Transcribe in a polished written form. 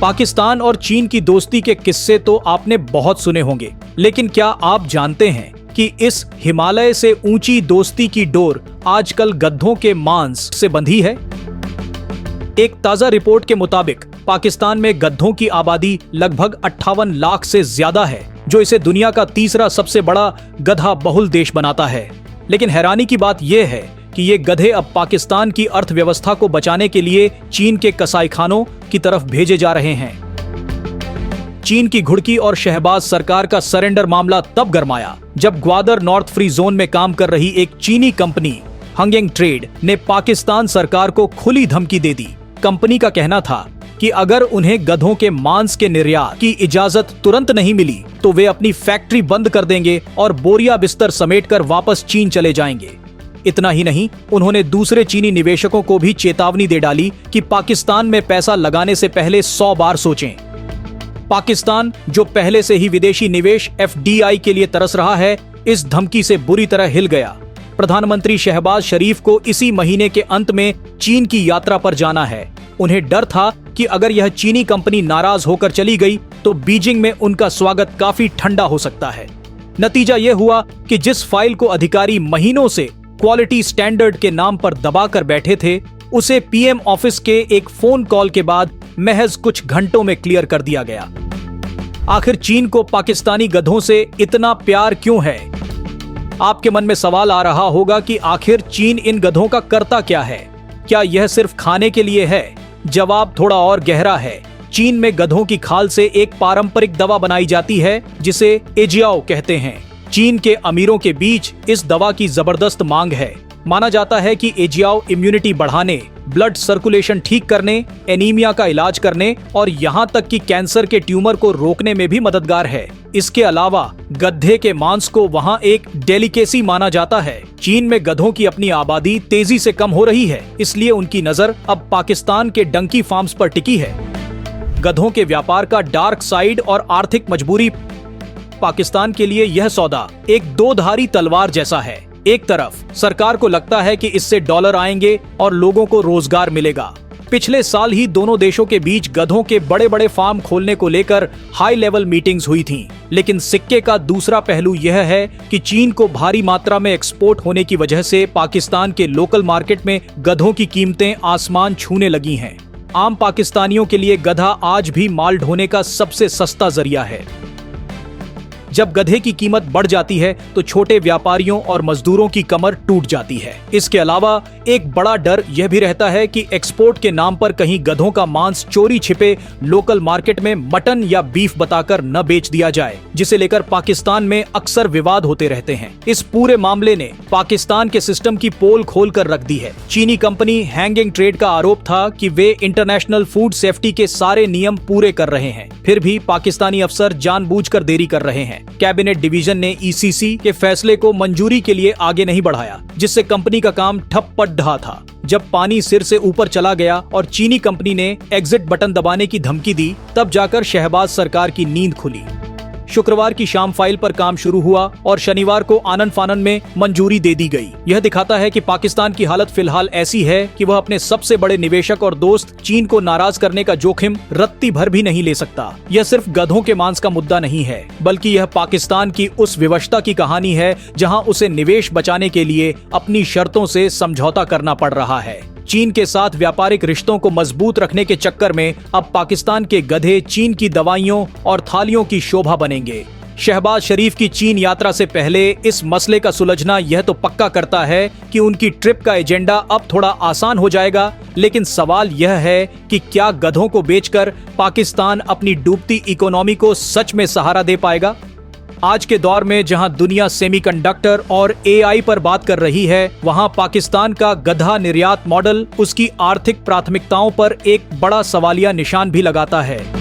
पाकिस्तान और चीन की दोस्ती के किस्से तो आपने बहुत सुने होंगे, लेकिन क्या आप जानते हैं कि इस हिमालय से ऊंची दोस्ती की डोर आजकल गधों के मांस से बंधी है? एक ताजा रिपोर्ट के मुताबिक पाकिस्तान में गधों की आबादी लगभग 58 लाख से ज्यादा है, जो इसे दुनिया का तीसरा सबसे बड़ा गधा बहुल देश बनाता है। लेकिन हैरानी की बात यह है कि ये गधे अब पाकिस्तान की अर्थव्यवस्था को बचाने के लिए चीन के कसाईखानों की तरफ भेजे जा रहे हैं। चीन की घुड़की और शहबाज सरकार का सरेंडर मामला तब गरमाया जब ग्वादर नॉर्थ फ्री जोन में काम कर रही एक चीनी कंपनी हंगेंग ट्रेड ने पाकिस्तान सरकार को खुली धमकी दे दी। कंपनी का कहना था कि अगर उन्हें गधों के मांस के निर्यात की इजाजत तुरंत नहीं मिली तो वे अपनी फैक्ट्री बंद कर देंगे और बोरिया बिस्तर समेटकर वापस चीन चले जाएंगे। इतना ही नहीं, उन्होंने दूसरे चीनी निवेशकों को भी चेतावनी दे डाली कि पाकिस्तान में पैसा लगाने से पहले 100 बार सोचें। पाकिस्तान, जो पहले से ही विदेशी निवेश FDI के लिए तरस रहा है, इस धमकी से बुरी तरह हिल गया। प्रधानमंत्री शहबाज शरीफ को इसी महीने के अंत में चीन की यात्रा पर जाना है। उन्हें डर था कि अगर यह चीनी कंपनी नाराज होकर चली गई तो बीजिंग में उनका स्वागत काफी ठंडा हो सकता है। नतीजा यह हुआ कि जिस फाइल को अधिकारी महीनों से क्वालिटी स्टैंडर्ड के नाम पर दबाकर बैठे थे, उसे PM ऑफिस के एक फोन कॉल के बाद महज कुछ घंटों में क्लियर कर दिया गया। आखिर चीन को पाकिस्तानी गधों से इतना प्यार क्यों है? आपके मन में सवाल आ रहा होगा कि आखिर चीन इन गधों का करता क्या है? क्या यह सिर्फ खाने के लिए है? जवाब थोड़ा और गहरा है। चीन में गधों की खाल से एक पारंपरिक दवा बनाई जाती है जिसे एजियाओ कहते हैं। चीन के अमीरों के बीच इस दवा की जबरदस्त मांग है। माना जाता है कि एजियाओ इम्यूनिटी बढ़ाने, ब्लड सर्कुलेशन ठीक करने, एनीमिया का इलाज करने और यहाँ तक कि कैंसर के ट्यूमर को रोकने में भी मददगार है। इसके अलावा गधे के मांस को वहाँ एक डेलिकेसी माना जाता है। चीन में गधों की अपनी आबादी तेजी से कम हो रही है, इसलिए उनकी नजर अब पाकिस्तान के डंकी फार्म्स पर टिकी है। गधों के व्यापार का डार्क साइड और आर्थिक मजबूरी पाकिस्तान के लिए यह सौदा एक दो-धारी तलवार जैसा है। एक तरफ सरकार को लगता है कि इससे डॉलर आएंगे और लोगों को रोजगार मिलेगा। पिछले साल ही दोनों देशों के बीच गधों के बड़े बड़े फार्म खोलने को लेकर हाई लेवल मीटिंग्स हुई थीं। लेकिन सिक्के का दूसरा पहलू यह है कि चीन को भारी मात्रा में एक्सपोर्ट होने की वजह से पाकिस्तान के लोकल मार्केट में गधों की कीमतें आसमान छूने लगी हैं। आम पाकिस्तानियों के लिए गधा आज भी माल ढोने का सबसे सस्ता जरिया है। जब गधे की कीमत बढ़ जाती है तो छोटे व्यापारियों और मजदूरों की कमर टूट जाती है। इसके अलावा एक बड़ा डर यह भी रहता है कि एक्सपोर्ट के नाम पर कहीं गधों का मांस चोरी छिपे लोकल मार्केट में मटन या बीफ बताकर न बेच दिया जाए, जिसे लेकर पाकिस्तान में अक्सर विवाद होते रहते हैं। इस पूरे मामले ने पाकिस्तान के सिस्टम की पोल खोल कर रख दी है। चीनी कंपनी हैंगिंग ट्रेड का आरोप था कि वे इंटरनेशनल फूड सेफ्टी के सारे नियम पूरे कर रहे हैं, फिर भी पाकिस्तानी अफसर जानबूझकर देरी कर रहे हैं। कैबिनेट डिवीजन ने ECC के फैसले को मंजूरी के लिए आगे नहीं बढ़ाया, जिससे कंपनी का काम ठप पड़ रहा था। जब पानी सिर से ऊपर चला गया और चीनी कंपनी ने एग्जिट बटन दबाने की धमकी दी, तब जाकर शहबाज सरकार की नींद खुली। शुक्रवार की शाम फाइल पर काम शुरू हुआ और शनिवार को आनन फानन में मंजूरी दे दी गई। यह दिखाता है कि पाकिस्तान की हालत फिलहाल ऐसी है कि वह अपने सबसे बड़े निवेशक और दोस्त चीन को नाराज करने का जोखिम रत्ती भर भी नहीं ले सकता। यह सिर्फ गधों के मांस का मुद्दा नहीं है, बल्कि यह पाकिस्तान की उस विवशता की कहानी है जहां उसे निवेश बचाने के लिए अपनी शर्तों से समझौता करना पड़ रहा है। चीन के साथ व्यापारिक रिश्तों को मजबूत रखने के चक्कर में अब पाकिस्तान के गधे चीन की दवाइयों और थालियों की शोभा बनेंगे। शहबाज शरीफ की चीन यात्रा से पहले इस मसले का सुलझना यह तो पक्का करता है कि उनकी ट्रिप का एजेंडा अब थोड़ा आसान हो जाएगा, लेकिन सवाल यह है कि क्या गधों को बेचकर पाकिस्तान अपनी डूबती इकोनॉमी को सच में सहारा दे पाएगा? आज के दौर में जहां दुनिया सेमीकंडक्टर और AI पर बात कर रही है, वहां पाकिस्तान का गधा निर्यात मॉडल उसकी आर्थिक प्राथमिकताओं पर एक बड़ा सवालिया निशान भी लगाता है।